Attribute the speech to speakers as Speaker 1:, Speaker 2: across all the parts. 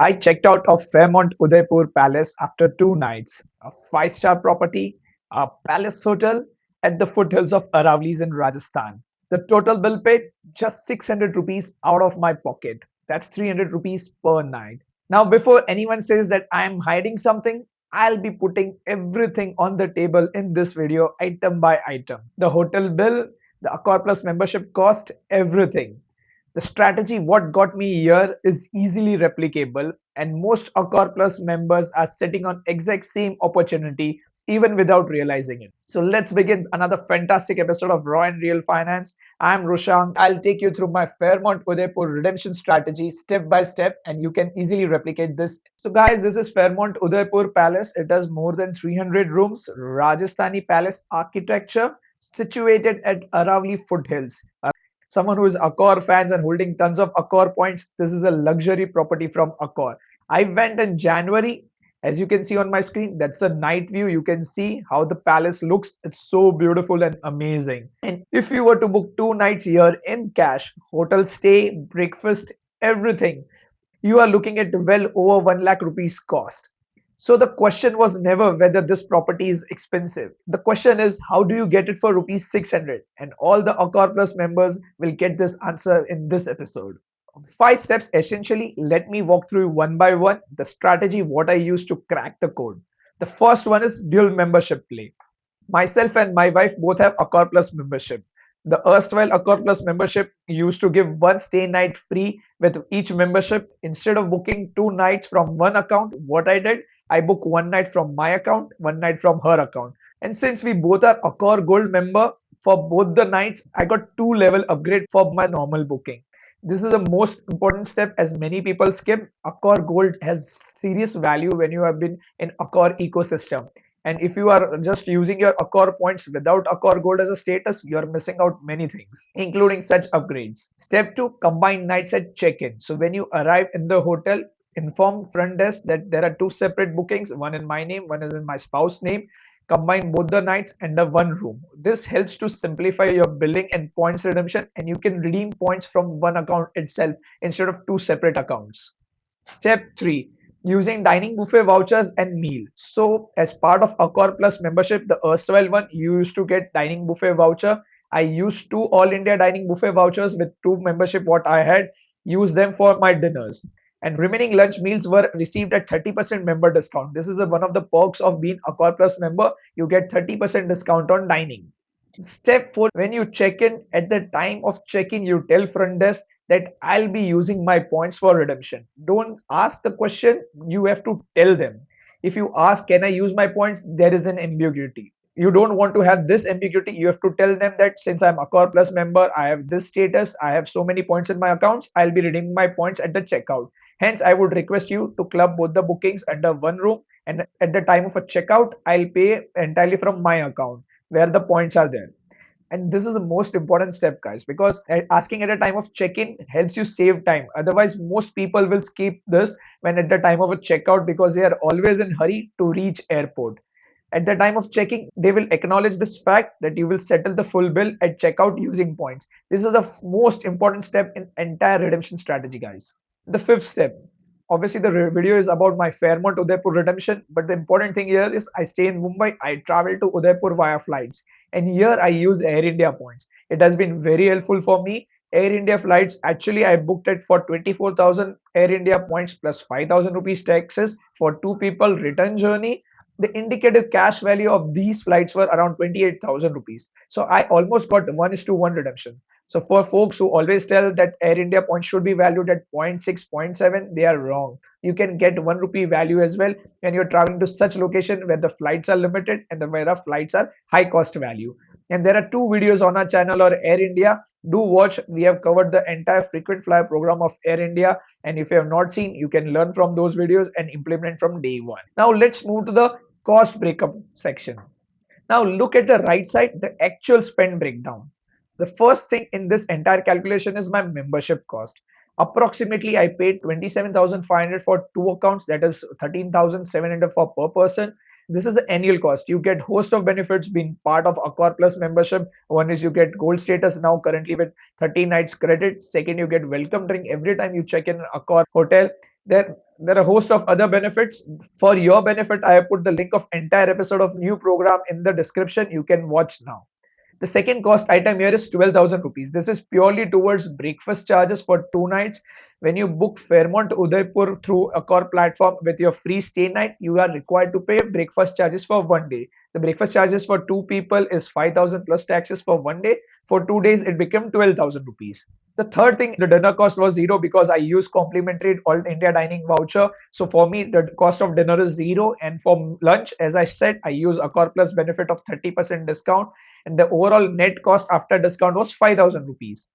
Speaker 1: I checked out of Fairmont Udaipur Palace after 2 nights, a five-star property, a palace hotel at the foothills of Aravali's in Rajasthan. The total bill paid just 600 rupees out of my pocket. That's 300 rupees per night. Now, before anyone says that I am hiding something, I'll be putting everything on the table in this video, item by item. The hotel bill, the ACCOR Plus membership cost, everything. The strategy what got me here is easily replicable, and most ACCOR Plus members are sitting on exact same opportunity even without realizing it. So let's begin another fantastic episode of Raw and Real Finance. I'm Rushank. I'll take you through my Fairmont Udaipur redemption strategy step by step, and you can easily replicate this. So guys, this is Fairmont Udaipur Palace. It has more than 300 rooms, Rajasthani palace architecture, situated at Aravali foothills. Someone who is ACCOR fans and holding tons of ACCOR points, this is a luxury property from ACCOR. I went in January. As you can see on my screen, that's a night view. You can see how the palace looks. It's so beautiful and amazing. And if you were to book 2 nights here in cash, hotel stay, breakfast, everything, you are looking at well over 1 lakh rupees cost. So the question was never whether this property is expensive. The question is how do you get it for rupees 600? And all the ACCOR Plus members will get this answer in this episode. 5 steps essentially. Let me walk through one by one the strategy what I use to crack the code. The first one is dual membership play. Myself and my wife both have ACCOR Plus membership. The erstwhile ACCOR Plus membership used to give one stay night free with each membership. Instead of booking 2 nights from one account, what I did, I book one night from my account, one night from her account. And since we both are ACCOR Gold member, for both the nights, I got 2 level upgrade for my normal booking. This is the most important step as many people skip. ACCOR Gold has serious value when you have been in ACCOR ecosystem. And if you are just using your ACCOR points without ACCOR Gold as a status, you are missing out many things, including such upgrades. Step 2, combine nights at check-in. So when you arrive in the hotel, inform front desk that there are 2 separate bookings, one in my name, one is in my spouse's name. Combine both the nights under one room. This helps to simplify your billing and points redemption, and you can redeem points from one account itself instead of 2 separate accounts. Step 3, using dining buffet vouchers and meal. So as part of ACCOR Plus membership, the erstwhile one, you used to get dining buffet voucher. I used 2 all India dining buffet vouchers with 2 membership what I had, use them for my dinners. And remaining lunch meals were received at 30% member discount. This is one of the perks of being ACCOR Plus member. You get 30% discount on dining. Step 4, when you check in, at the time of check-in, you tell front desk that I'll be using my points for redemption. Don't ask the question, you have to tell them. If you ask, can I use my points, there is an ambiguity. You don't want to have this ambiguity. You have to tell them that since I'm ACCOR Plus member, I have this status, I have so many points in my accounts, I'll be redeeming my points at the checkout. Hence, I would request you to club both the bookings under one room, and at the time of a checkout, I'll pay entirely from my account where the points are there. And this is the most important step, guys, because asking at a time of check-in helps you save time. Otherwise, most people will skip this when at the time of a checkout because they are always in hurry to reach airport. At the time of checking, they will acknowledge this fact that you will settle the full bill at checkout using points. This is the most important step in entire redemption strategy, guys. The 5th step. Obviously, the video is about my Fairmont Udaipur redemption, but the important thing here is I stay in Mumbai, I travel to Udaipur via flights, and here I use Air India points. It has been very helpful for me. Air India flights, actually I booked it for 24,000 Air India points plus 5,000 rupees taxes for 2 people return journey. The indicative cash value of these flights were around 28,000 rupees. So I almost got 1:1 redemption. So for folks who always tell that Air India points should be valued at 0.6, 0.7, they are wrong. You can get 1 rupee value as well when you're traveling to such location where the flights are limited and where the flights are high cost value. And there are 2 videos on our channel or Air India. Do watch. We have covered the entire frequent flyer program of Air India. And if you have not seen, you can learn from those videos and implement from day one. Now let's move to the cost breakup section. Now look at the right side, the actual spend breakdown. The first thing in this entire calculation is my membership cost. Approximately, I paid 27,500 for 2 accounts, that is 13,700 for per person. This is the annual cost. You get host of benefits being part of ACCOR Plus membership. One is you get gold status now currently with 30 nights credit. Second, you get welcome drink every time you check in ACCOR hotel. There are a host of other benefits. For your benefit, I have put the link of entire episode of new program in the description. You can watch now. The second cost item here is 12,000 rupees. This is purely towards breakfast charges for 2 nights. When you book Fairmont Udaipur through ACCOR platform with your free stay night, you are required to pay breakfast charges for 1 day. The breakfast charges for two people is 5,000 plus taxes for 1 day. For 2 days, it became 12,000 rupees. The third thing, the dinner cost was zero because I use complimentary All India dining voucher. So for me, the cost of dinner is zero. And for lunch, as I said, I use ACCOR Plus benefit of 30% discount, and the overall net cost after discount was 5,000 rupees.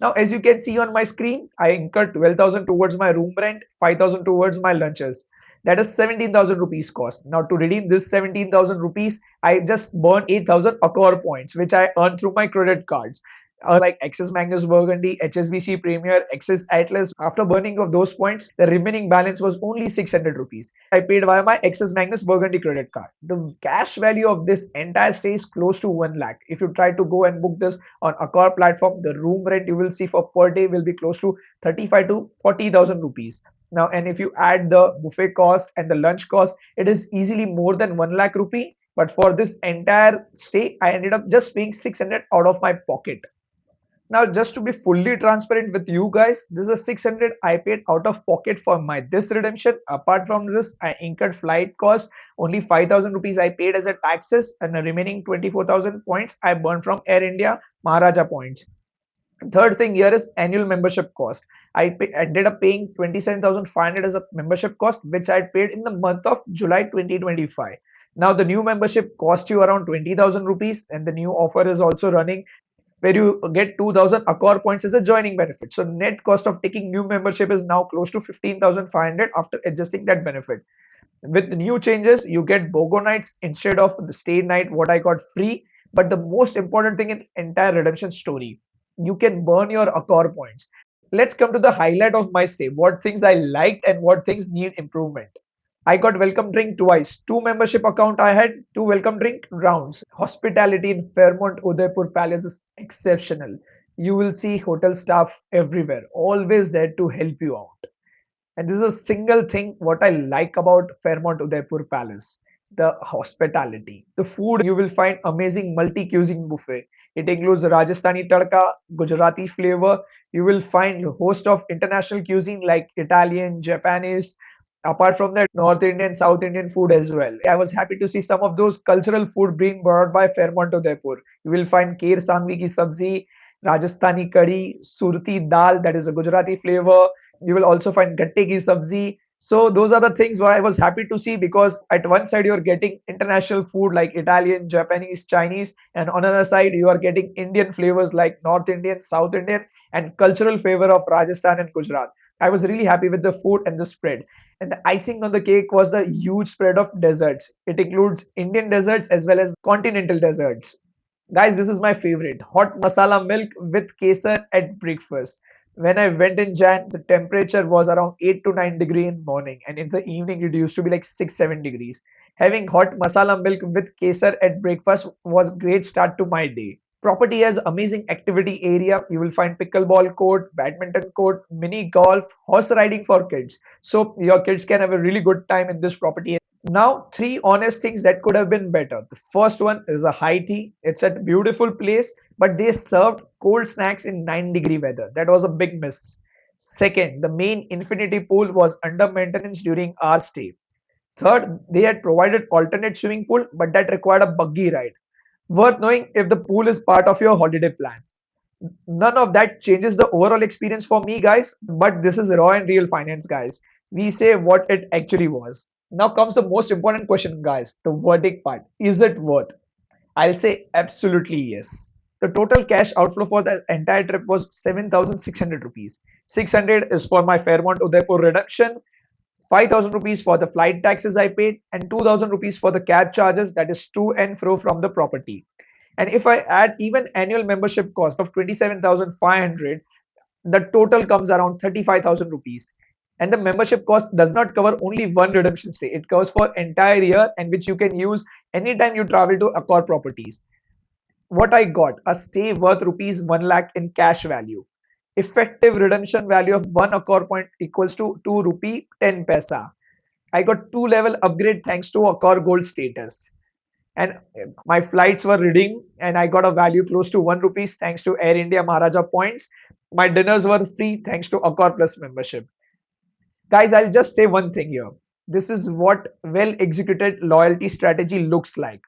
Speaker 1: Now, as you can see on my screen, I incurred 12,000 towards my room rent, 5,000 towards my lunches. That is 17,000 rupees cost. Now, to redeem this 17,000 rupees, I just burned 8,000 ACCOR points, which I earned through my credit cards. Like Axis Magnus Burgundy, HSBC Premier, Axis Atlas. After burning of those points, the remaining balance was only 600 rupees. I paid via my Axis Magnus Burgundy credit card. The cash value of this entire stay is close to 1 lakh. If you try to go and book this on ACCOR platform, the room rent you will see for per day will be close to 35 to 40,000 rupees. Now, and if you add the buffet cost and the lunch cost, it is easily more than 1 lakh rupee. But for this entire stay, I ended up just paying 600 out of my pocket. Now, just to be fully transparent with you guys, this is 600 I paid out of pocket for my this redemption. Apart from this, I incurred flight costs. Only 5,000 rupees I paid as a taxes, and the remaining 24,000 points I burned from Air India Maharaja points. Third thing here is annual membership cost. Ended up paying 27,500 as a membership cost, which I paid in the month of July 2025. Now, the new membership cost you around 20,000 rupees, and the new offer is also running where you get 2,000 ACCOR points as a joining benefit. So net cost of taking new membership is now close to 15,500 after adjusting that benefit. With the new changes, you get BOGO nights instead of the stay night, what I got free. But the most important thing in the entire redemption story, you can burn your ACCOR points. Let's come to the highlight of my stay. What things I liked and what things need improvement. I got welcome drink twice. Two membership account I had, two welcome drink rounds. Hospitality in Fairmont Udaipur Palace is exceptional. You will see hotel staff everywhere, always there to help you out. And this is a single thing what I like about Fairmont Udaipur Palace. The hospitality. The food, you will find amazing multi-cuisine buffet. It includes Rajasthani tadka, Gujarati flavor. You will find a host of international cuisine like Italian, Japanese, apart from that, North Indian, South Indian food as well. I was happy to see some of those cultural food being brought by Fairmont Udaipur. You will find Kher Sangvi ki sabzi, Rajasthani curry, Surti dal, that is a Gujarati flavor. You will also find gatte ki sabzi. So those are the things why I was happy to see, because at one side you are getting international food like Italian, Japanese, Chinese, and on another side you are getting Indian flavors like North Indian, South Indian, and cultural flavor of Rajasthan and Gujarat. I was really happy with the food and the spread. And the icing on the cake was the huge spread of desserts. It includes Indian desserts as well as continental desserts. Guys, this is my favorite. Hot masala milk with kesar at breakfast. When I went in Jan, the temperature was around 8 to 9 degree in morning, and in the evening it used to be like 6 7 degrees. Having hot masala milk with kesar at breakfast was great start to my day. Property has amazing activity area. You will find pickleball court, badminton court, mini golf, horse riding for kids. So your kids can have a really good time in this property. Now, three honest things that could have been better. The first one is the high tea. It's a beautiful place, but they served cold snacks in 9-degree weather. That was a big miss. Second, the main infinity pool was under maintenance during our stay. Third, they had provided alternate swimming pool, but that required a buggy ride. Worth knowing if the pool is part of your holiday plan. None of that changes the overall experience for me, guys, but this is raw and real finance, guys. We say what it actually was. Now comes the most important question, guys, the verdict part. Is it worth? I'll say absolutely yes. The total cash outflow for the entire trip was 7,600 rupees. 600 is for my Fairmont Udaipur reduction, 5,000 rupees for the flight taxes I paid, and 2,000 rupees for the cab charges, that is to and fro from the property. And if I add even annual membership cost of 27,500, the total comes around 35,000 rupees. And the membership cost does not cover only one redemption stay. It covers for entire year, and which you can use anytime you travel to ACCOR properties. What I got, a stay worth rupees 1 lakh in cash value. Effective redemption value of 1 Accor point equals to 2 rupee 10 paisa. I got 2 level upgrade thanks to Accor Gold status. And my flights were redeemed and I got a value close to 1 rupees thanks to Air India Maharaja points. My dinners were free thanks to Accor Plus membership. Guys, I'll just say one thing here. This is what well executed loyalty strategy looks like.